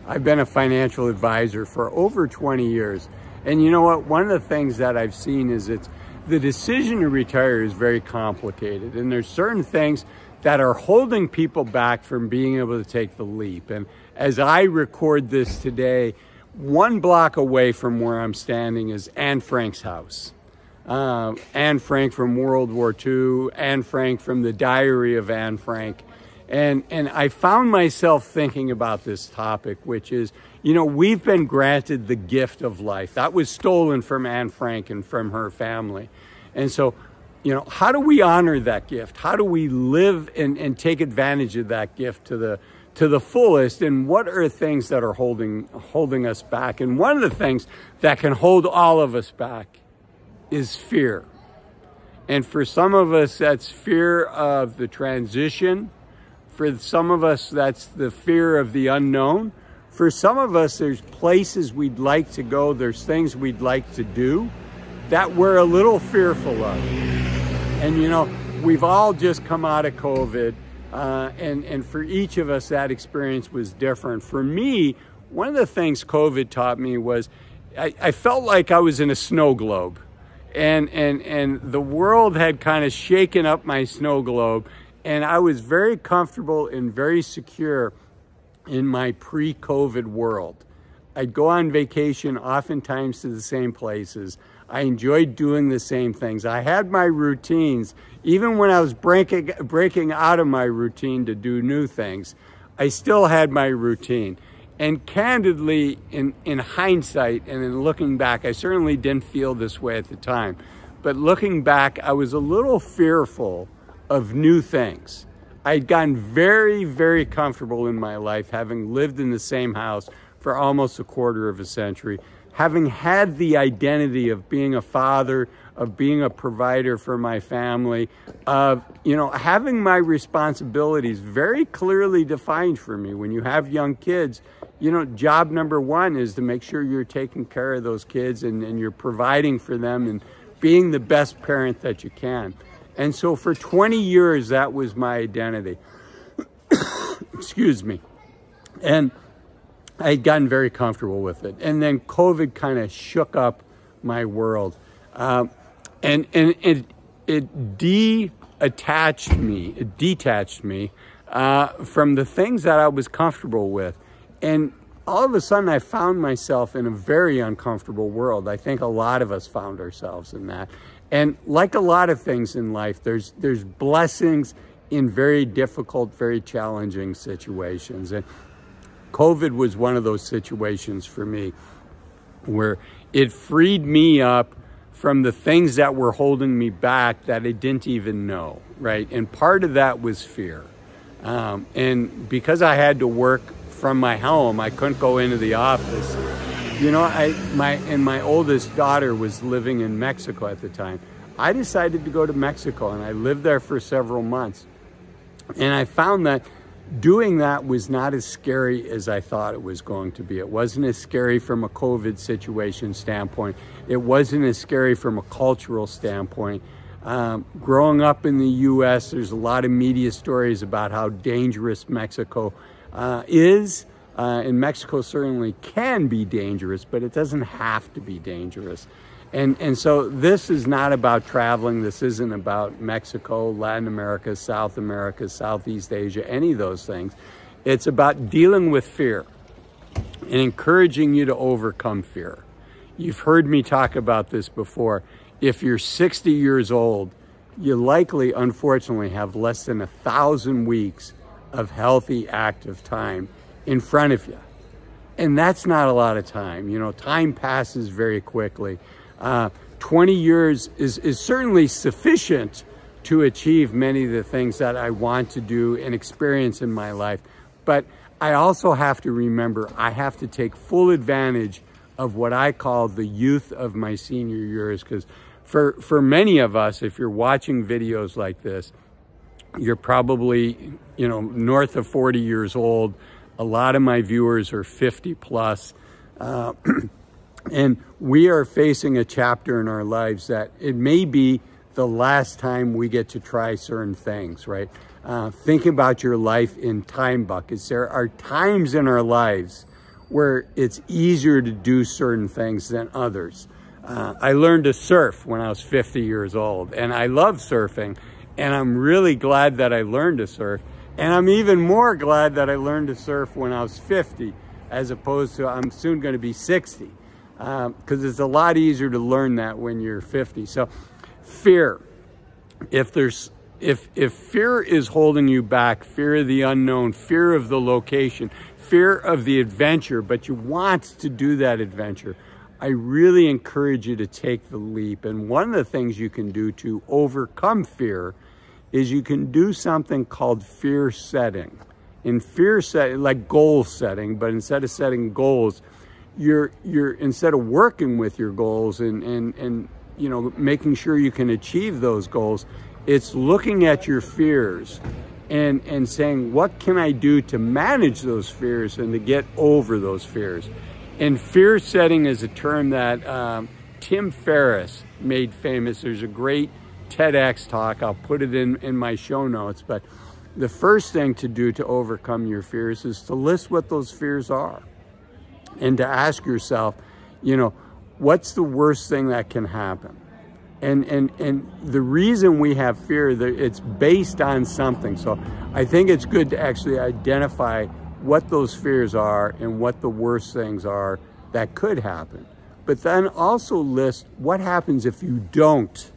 I've been a financial advisor for over 20 years. And you know what? One of the things that I've seen is the decision to retire is very complicated. And there's certain things that are holding people back from being able to take the leap. And as I record this today, 1 block away from where I'm standing is Anne Frank's house. Anne Frank from World War II, Anne Frank from the Diary of Anne Frank. And I found myself thinking about this topic, which is, you know, we've been granted the gift of life. That was stolen from Anne Frank and from her family. And so, you know, how do we honor that gift? How do we live and take advantage of that gift to the fullest? And what are things that are holding us back? And one of the things that can hold all of us back is fear. And for some of us, that's fear of the transition. For some of us, that's the fear of the unknown. For some of us, there's places we'd like to go. There's things we'd like to do that we're a little fearful of. And you know, we've all just come out of COVID. And for each of us, that experience was different. For me, one of the things COVID taught me was I felt like I was in a snow globe. And the world had kind of shaken up my snow globe, and I was very comfortable and very secure in my pre-COVID world. I'd go on vacation oftentimes to the same places. I enjoyed doing the same things. I had my routines. Even when I was breaking out of my routine to do new things, I still had my routine. And candidly, in hindsight and in looking back, I certainly didn't feel this way at the time. But looking back, I was a little fearful of new things. I'd gotten very, very comfortable in my life, having lived in the same house for almost a quarter of a century, having had the identity of being a father, of being a provider for my family, of, you know, having my responsibilities very clearly defined for me. When you have young kids, you know, job number 1 is to make sure you're taking care of those kids and you're providing for them and being the best parent that you can. And so for 20 years, that was my identity. Excuse me. And I had gotten very comfortable with it. And then COVID kind of shook up my world. And it detached me from the things that I was comfortable with. And all of a sudden, I found myself in a very uncomfortable world. I think a lot of us found ourselves in that. And like a lot of things in life, there's blessings in very difficult, very challenging situations. And COVID was one of those situations for me where it freed me up from the things that were holding me back that I didn't even know, right? And part of that was fear. And because I had to work from my home, I couldn't go into the office. You know, my oldest daughter was living in Mexico at the time. I decided to go to Mexico, and I lived there for several months. And I found that doing that was not as scary as I thought it was going to be. It wasn't as scary from a COVID situation standpoint. It wasn't as scary from a cultural standpoint. Growing up in the U.S., there's a lot of media stories about how dangerous Mexico is. And Mexico certainly can be dangerous, but it doesn't have to be dangerous. And so this is not about traveling. This isn't about Mexico, Latin America, South America, Southeast Asia, any of those things. It's about dealing with fear and encouraging you to overcome fear. You've heard me talk about this before. If you're 60 years old, you likely, unfortunately, have less than 1,000 weeks of healthy, active time in front of you. And that's not a lot of time. You know, time passes very quickly. 20 years is certainly sufficient to achieve many of the things that I want to do and experience in my life. But I also have to remember, I have to take full advantage of what I call the youth of my senior years. Because for many of us, if you're watching videos like this, you're probably, you know, north of 40 years old. A lot of my viewers are 50 plus. And we are facing a chapter in our lives that it may be the last time we get to try certain things, right? Think about your life in time buckets. There are times in our lives where it's easier to do certain things than others. I learned to surf when I was 50 years old, and I love surfing, and I'm really glad that I learned to surf, and I'm even more glad that I learned to surf when I was 50, as opposed to I'm soon going to be 60, because it's a lot easier to learn that when you're 50. So fear, if fear is holding you back, fear of the unknown, fear of the location, fear of the adventure, but you want to do that adventure, I really encourage you to take the leap. And one of the things you can do to overcome fear is you can do something called fear setting. In fear setting, like goal setting, but instead of setting goals, you're instead of working with your goals and you know, making sure you can achieve those goals, it's looking at your fears and saying, what can I do to manage those fears and to get over those fears? And fear setting is a term that Tim Ferriss made famous. There's a great TEDx talk. I'll put it in my show notes. But the first thing to do to overcome your fears is to list what those fears are. And to ask yourself, you know, what's the worst thing that can happen? And the reason we have fear, it's based on something. So I think it's good to actually identify what those fears are and what the worst things are that could happen. But then also list what happens if you don't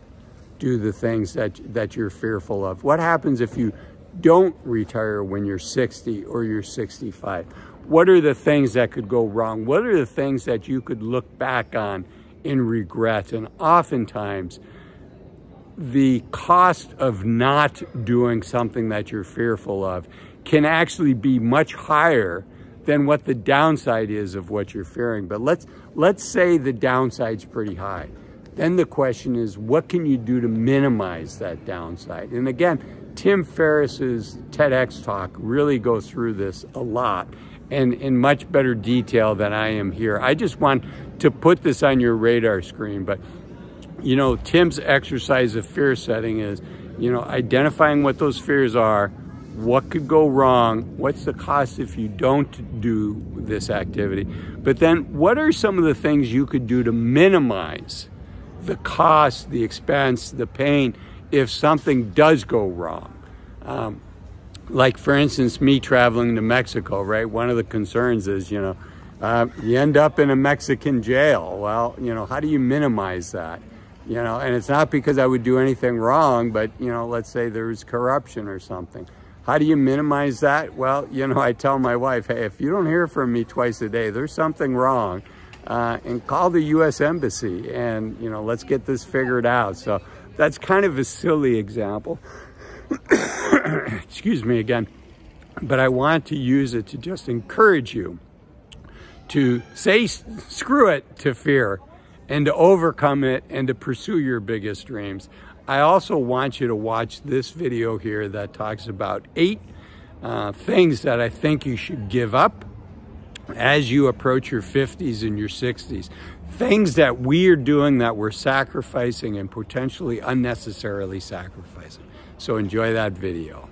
do the things that you're fearful of. What happens if you don't retire when you're 60 or you're 65? What are the things that could go wrong? What are the things that you could look back on in regret? And oftentimes, the cost of not doing something that you're fearful of can actually be much higher than what the downside is of what you're fearing. But let's say the downside's pretty high. Then the question is, what can you do to minimize that downside? And again, Tim Ferriss's TEDx talk really goes through this a lot and in much better detail than I am here. I just want to put this on your radar screen. But, you know, Tim's exercise of fear setting is, you know, identifying what those fears are, what could go wrong, what's the cost if you don't do this activity, but then what are some of the things you could do to minimize the cost, the expense, the pain if something does go wrong. Like for instance, me traveling to Mexico, right? One of the concerns is, you know, you end up in a Mexican jail. Well, you know, how do you minimize that? You know, and it's not because I would do anything wrong, but, you know, let's say there's corruption or something. How do you minimize that? Well, you know, I tell my wife, hey, if you don't hear from me twice a day, there's something wrong, and call the U.S. Embassy and, you know, let's get this figured out. So that's kind of a silly example. Excuse me again. But I want to use it to just encourage you to say screw it to fear and to overcome it and to pursue your biggest dreams. I also want you to watch this video here that talks about 8 things that I think you should give up as you approach your 50s and your 60s. Things that we are doing that we're sacrificing and potentially unnecessarily sacrificing. So enjoy that video.